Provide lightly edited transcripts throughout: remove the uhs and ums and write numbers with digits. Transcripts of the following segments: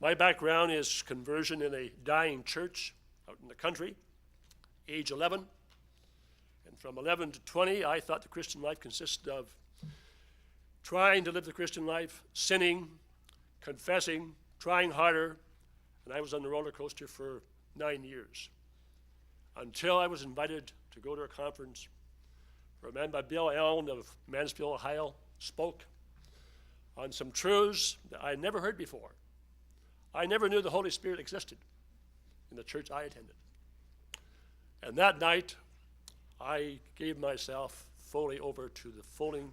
My background is conversion in a dying church out in the country, age 11. And from 11 to 20, I thought the Christian life consisted of trying to live the Christian life, sinning, confessing, trying harder, and I was on the roller coaster for 9 years until I was invited to go to a conference where a man by Bill Allen of Mansfield, Ohio, spoke on some truths that I had never heard before. I never knew the Holy Spirit existed in the church I attended. And that night, I gave myself fully over to the filling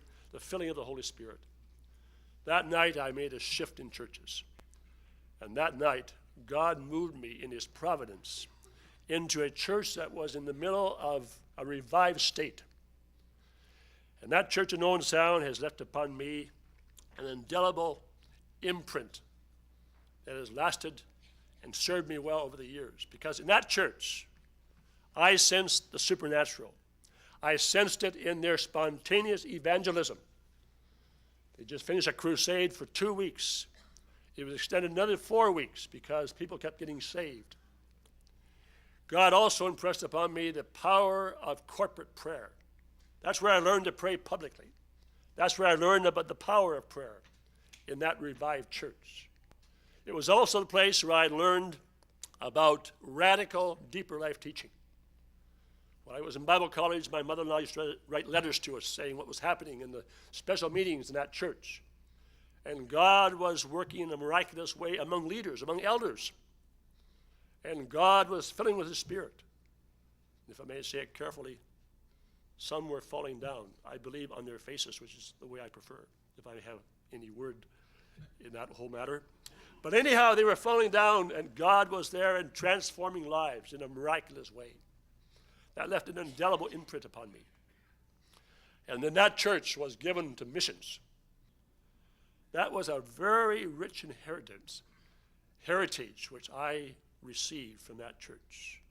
of the Holy Spirit. That night, I made a shift in churches. And that night, God moved me in his providence into a church that was in the middle of a revived state. And that church in Owen Sound has left upon me an indelible imprint that has lasted and served me well over the years. Because in that church, I sensed the supernatural. I sensed it in their spontaneous evangelism. They just finished a crusade for 2 weeks. It was extended another 4 weeks because people kept getting saved. God also impressed upon me the power of corporate prayer. That's where I learned to pray publicly. That's where I learned about the power of prayer in that revived church. It was also the place where I learned about radical, deeper life teaching. When I was in Bible college, my mother-in-law used to write letters to us saying what was happening in the special meetings in that church. And God was working in a miraculous way among leaders, among elders. And God was filling with his Spirit. If I may say it carefully, some were falling down, I believe, on their faces, which is the way I prefer, if I have any word in that whole matter. But anyhow, they were falling down, and God was there and transforming lives in a miraculous way. That left an indelible imprint upon me. And then that church was given to missions. That was a very rich heritage, which I received from that church.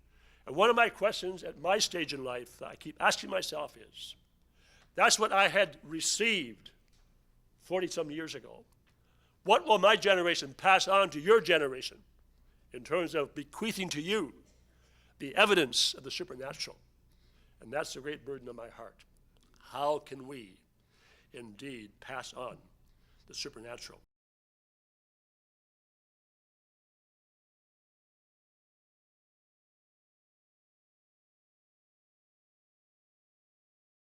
And one of my questions at my stage in life that I keep asking myself is, that's what I had received 40-some years ago. What will my generation pass on to your generation in terms of bequeathing to you the evidence of the supernatural? And that's the great burden of my heart. How can we indeed pass on the supernatural?